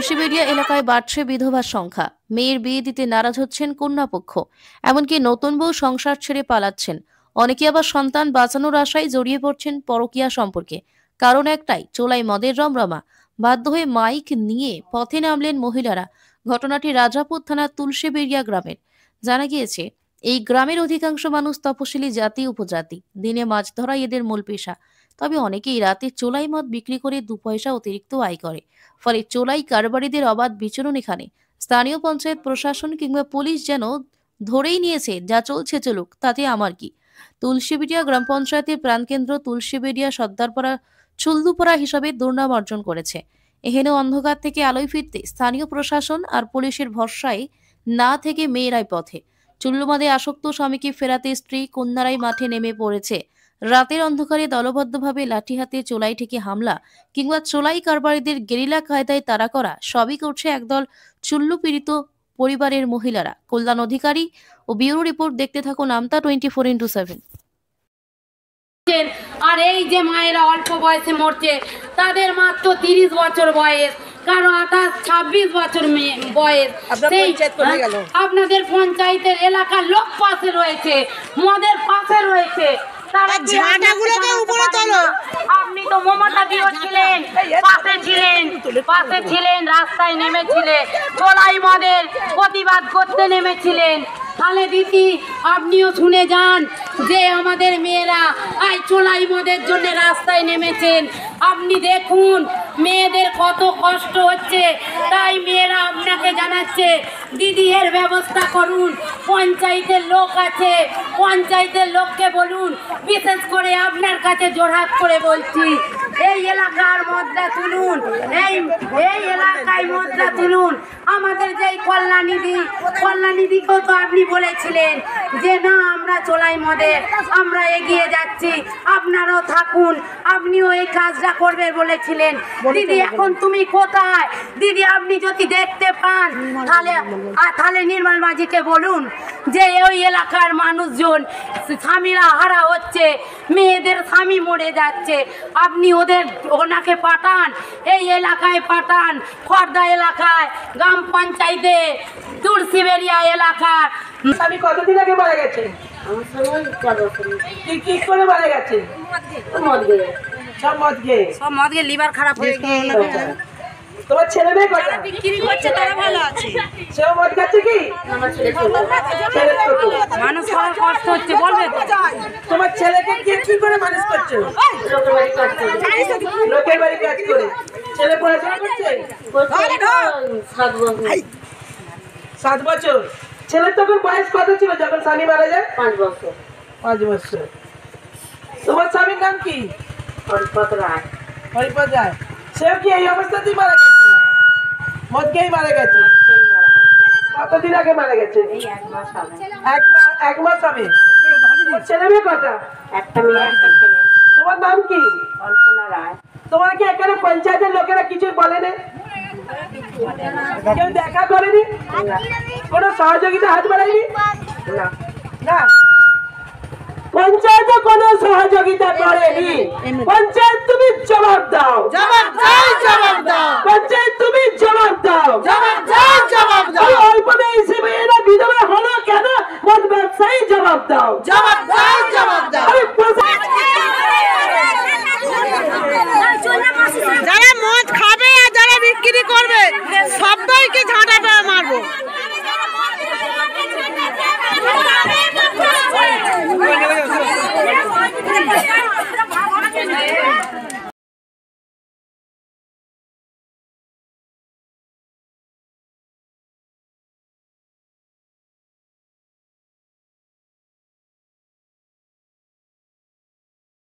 তুলসীবেড়িয়া এলাকায় বাড়ছে বিধবার সংখ্যা। মেয়ের বিয়ে দিতে নারাজ হচ্ছেন কন্যাপক্ষ, এমনকি নতুন বউ সংসার ছেড়ে পালাচ্ছেন। অনেকে আবার সন্তান বাঁচানোর আশায় জড়িয়ে পড়ছেন পরকীয়া সম্পর্কে। কারণ একটাই, চোলাই মদের রমরমা। বাধ্য হয়ে মাইক নিয়ে পথে নামলেন মহিলারা। ঘটনাটি রাজাপুর থানার তুলসীবেড়িয়া গ্রামের। জানা গিয়েছে, এই গ্রামের অধিকাংশ মানুষ তপশিলি জাতি উপজাতি। দিনে মাছ ধরাই এদের মূল পেশা। তবে অনেকেই রাতে চোলাই মদ বিক্রি করে 2 পয়সা অতিরিক্ত আয় করে। ফলে চোলাই কারবারিদের অবাধ বিচরণ এখানে। স্থানীয় পঞ্চায়েত প্রশাসন কিংবা পুলিশ যেন ধরেই নিয়েছে, যা চলছে চলুক, তাতে আমার কি। তুলসীবেড়িয়া গ্রাম পঞ্চায়েতের প্রাণকেন্দ্র তুলসীবেড়িয়া সর্দারপাড়া চুলদুপাড়া হিসাবে দুর্নাম অর্জন করেছে। এখানে অন্ধকার থেকে আলোয় ফিরতে স্থানীয় প্রশাসন আর পুলিশের ভরসায় না থেকে মেয়েরাই পথে। চুল্লুমাদে আসক্ত স্বামীকে ফেরাতে স্ত্রী কন্যারাই মাঠে নেমে পড়েছে। রাতের অন্ধকারে দলবদ্ধভাবে লাঠি হাতে চোলাই থেকে হামলা কিংবা চোলাই কারবারিদের গেরিলা কায়দায় তাড়া করা সবই করছে একদল চুল্লু পীড়িত পরিবারের মহিলারা। কল্যাণ অধিকারী ও ব্যুরো রিপোর্ট দেখতে থাকুন আমতা 24x7। আর এই যে মায়েরা অল্প বয়সে মরছে, তাদের মাত্র 30 বছর বয়স, কারো 28-26 বছর বয়স। আপনাদের পঞ্চায়েতের এলাকার লোক পাশে রয়েছে, মদের পাশে রয়েছে। আপনি তো মমতা দিও ছিলেন, পাশে ছিলেন, রাস্তায় নেমেছিলেন, চোলাই মদের প্রতিবাদ করতে নেমেছিলেন। তাহলে দিদি আপনিও শুনে যান যে আমাদের মেয়েরা আই চোলাই মদের জন্য রাস্তায় নেমেছেন। আপনি দেখুন মেয়েদের কত কষ্ট হচ্ছে, তাই মেয়েরা আপনাকে জানাচ্ছে দিদি এর ব্যবস্থা করুন। পঞ্চায়েতের লোক আছে, পঞ্চায়েতের লোককে বলুন, বিশেষ করে আপনার কাছে জোরহাত করে বলছি, এই এলাকার মধ্যে তুলুন, এই এলাকায় মধ্যে তুলুন। আমাদের যেই কল্যাণীদিকেও তো আপনি বলেছিলেন যে না আমরা চোলাই মদের আমরা এগিয়ে যাচ্ছি, আপনারাও থাকুন, আপনিও এই কাজটা করবে বলেছিলেন। দিদি এখন তুমি কোথায় দিদি? আপনি যদি দেখতে পান তাহলে নির্মল মাঝিকে বলুন যে ওই এলাকার মানুষজন স্বামীরা হারা হচ্ছে, মেয়েদের স্বামী মরে যাচ্ছে, আপনি ওনাকে পাঠান, এই এলাকায় পাঠান, খর্দা এলাকায়, গ্রাম পঞ্চায়েতে, তুলসীবেড়িয়া এলাকার। স্বামী কতদিন আগে মারা গেছে? কি করে মারা গেছে? সব মদ খেয়ে লিভার খারাপ হয়ে গেছে। তোমার ছেলে মেয়ে কটা? বিক্রি করছে, তারা ভালো আছে। সেও মদ খাচ্ছে কি? মানুষ করার কষ্ট হচ্ছে, বলবে তোমার ছেলেকে কি করে মানুষ করছো? লোকের বাড়ি কাজ করে। ছেলে পড়াশোনা করছে? 7 বছর। ছেলের তখন বয়স কত ছিল যখন স্বামী মারা যায়? 5 বছর। 5 বছর। তোমার স্বামীর নাম কি? হরিপদ রায়। হরিপদ রায়। সেও কি এই অবস্থাতেই মারা গেছে? মদ খেয়েই মারা গেছে। কতদিন আগে মারা গেছে? 1 মাস হবে। 1 মাস হবে। ছেলে মেয়ে কটা? একটা মেয়ে, একটা ছেলে। তোমার নাম কি? কল্পনা রায়। তোমার কি এখানে পঞ্চায়েতের লোকেরা কিছু বলেনি? কেউ দেখা করেনি? কোনো সহযোগিতা হাত বাড়ায়নি? না, পঞ্চায়েতে কোনো সহযোগিতা করেনি। পঞ্চায়েত তুমি জবাব দাও, পঞ্চায়েত তুমি জবাব দাও। অল্প বয়সী মেয়েরা বিধবা হলো কেন? মদ ব্যবসায়ী জবাব দাও। যারা মদ খাবে আর যারা বিক্রি করবে সবাইকে ঝাঁটা